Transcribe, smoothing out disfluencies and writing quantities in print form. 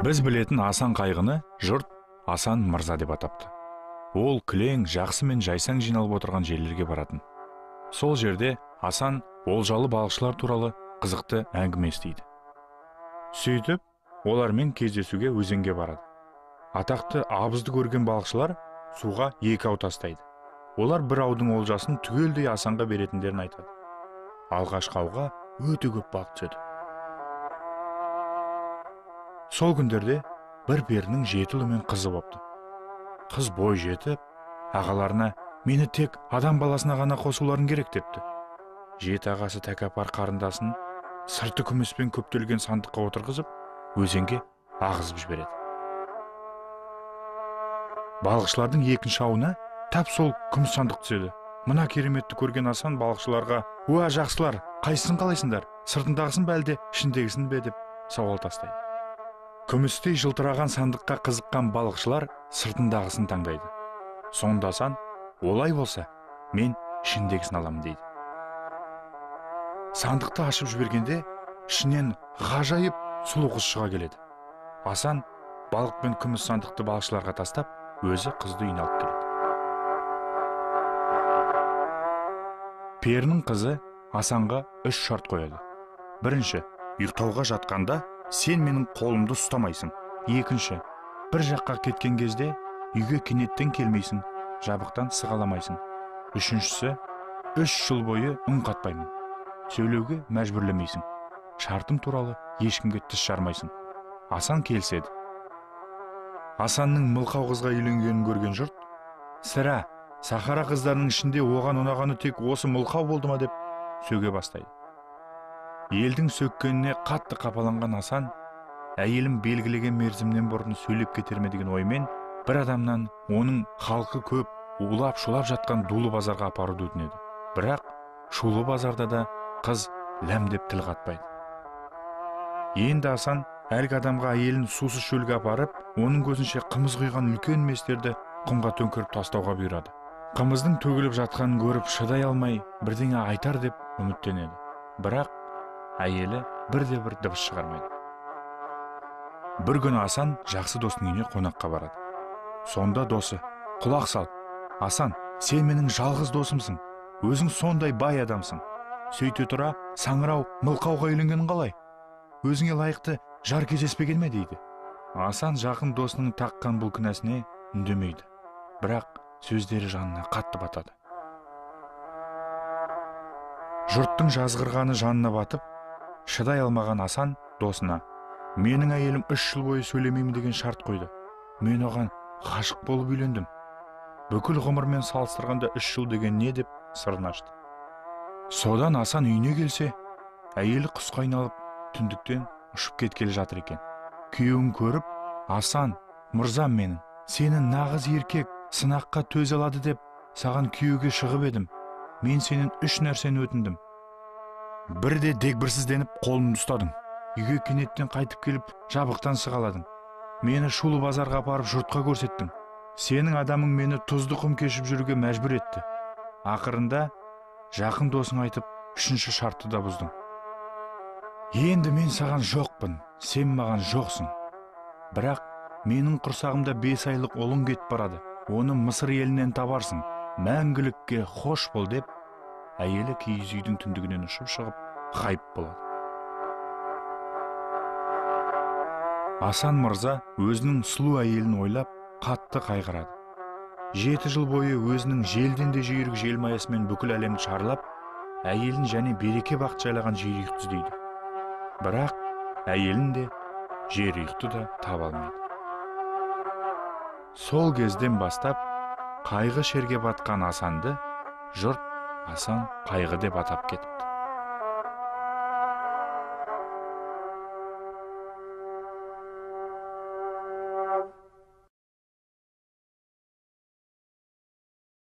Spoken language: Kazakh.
Біз білетін Асан қайғыны жұрт Асан мырза деп атапты. Ол кілең, жақсы мен жайсаң жиналып отырған жерлерге баратын. Сол жерде Асан олжалы балықшылар туралы қызықты әңгіме естиді. Сөйтіп, олармен кездесуге өзенге барады. Атақты абызды көрген балықшылар суға 2 ау тастайды. Олар бір аудың олжасын түгелдей Асанға беретіндерін айтады. Алғашқы ауға өте көп балық түседі. Сол күндерде бір перінің 7 ұлы мен қызы бопты. Қыз бой жетіп, ағаларына мені тек адам баласына ғана қосуларын керек депті. 7 ағасы тәкаппар қарындасын сырты күміспен көптелген сандыққа отырғызып, өзенге ағызып жібереді. Балықшылардың 2-ші ауына тап сол күміс сандық түседі. Мына кереметті көрген Асан балықшыларға: "Уа жақсылар, қайсысын қалайсыңдар? Сыртындағысын бе әлде ішіндегісін бе?" деп сауал тастайды. Күмістей жылтыраған сандыққа қызыққан балықшылар сыртындағысын таңдайды. Сонда Асан: "Олай болса, мен ішіндегісін аламын" дейді. Сандықты ашып жібергенде ішінен ғажайып сұлу қыз шыға келеді. Асан балық пен күміс сандықты балықшыларға тастап, өзі қызды үйіне алып келеді. Перінің қызы Асанға 3 шарт қояды. Бірінші, ұйықтауға жатқанда сен менің қолымды ұстамайсың. Екінші, бір жаққа кеткен кезде үйге кенеттен келмейсің, жабықтан сығаламайсың. Үшіншісі, 3 жыл бойы үн қатпаймын. Сөйлеуге мәжбүрлемейсің. Шартым туралы ешкімге тіс жармайсың. Асан келіседі. Асанның мылқау қызға үйленгенін көрген жұрт: "Сірә, Сахара қыздарының ішінде оған ұнағаны тек осы мылқау болды ма?" деп сөге бастайды. Елдің сөккеніне қатты қапаланған Асан, әйелім белгілеген мерзімнен бұрын сөйлеп кетер ме деген оймен бір адамнан оның халқы көп, улап-шулап жатқан Дулы базарға апаруды өтінеді. Бірақ Шулы базарда да қыз ләм деп тіл қатпайды. Енді Асан әлгі адамға әйелін сусыз шөлге апарып, оның көзінше қымыз құйған үлкен местерді құмға төңкеріп тастауға бұйырады. Қымыздың төгіліп жатқанын көріп шыдай алмай бірдеңе айтар деп үміттенеді. Бірақ әйелі бірде-бір дыбыс шығармайды. Бір күні Асан жақсы досының үйіне қонаққа барады. Сонда досы: "Құлақ сал, Асан, сен менің жалғыз досымсың. Өзің сондай бай адамсың. Сөйте тұра саңырау мылқауға үйленгенің қалай? Өзіңе лайықты жар кездеспеген ме?" дейді. Асан жақын досының таққан бұл кінәсіне үндемейді. Бірақ сөздері жанына қатты батады. Жұрттың жазғырғаны жанына батып, шыдай алмаған Асан досына: "Менің әйелім 3 жыл бойы сөйлемеймін деген шарт қойды. Мен оған ғашық болып үйлендім. Бүкіл ғұмырмен салыстырғанда 3 жыл деген не?" деп сырын ашты. Содан Асан үйіне келсе, әйелі құсқа айналып түндіктен ұшып кеткелі жатыр екен. Күйеуін көріп: "Асан, мырзам менің, сені нағыз еркек, сынаққа төзе алады деп саған күйеуге шығып едім. Мен сенен 3 нәрсені өтіндім. Бірде дегбірсізденіп қолымды ұстадың. Үйге кенеттен қайтып келіп жабықтан сығаладың. Мені Шулы базарға апарып жұртқа көрсеттің. Сенің адамың мені тұзды құм кешіп жүруге мәжбүр етті. Ақырында жақын досың айтып 3-ші шартты да бұздың. Енді мен саған жоқпын, сен маған жоқсың. Бірақ менің құрсағымда 5 айлық ұлың кетіп барады. Оны Мысыр елінен табарсың. Мәңгілікке хош бол" деп әйелі киіз үйдің түндігінен ұшып шығып ғайып болады. Асан мырза өзінің сұлу әйелін ойлап қатты қайғырады. 7 жыл бойы өзінің желден де жүйрік желмаясымен бүкіл әлемді шарлап, әйелін және береке бақыт жайлаған жерұйықты іздейді. Бірақ әйелін де жерұйықты да таба алмайды. Сол кезден бастап қайғы шерге батқан Асанды жұрт Асан қайғы деп атап кетіпті.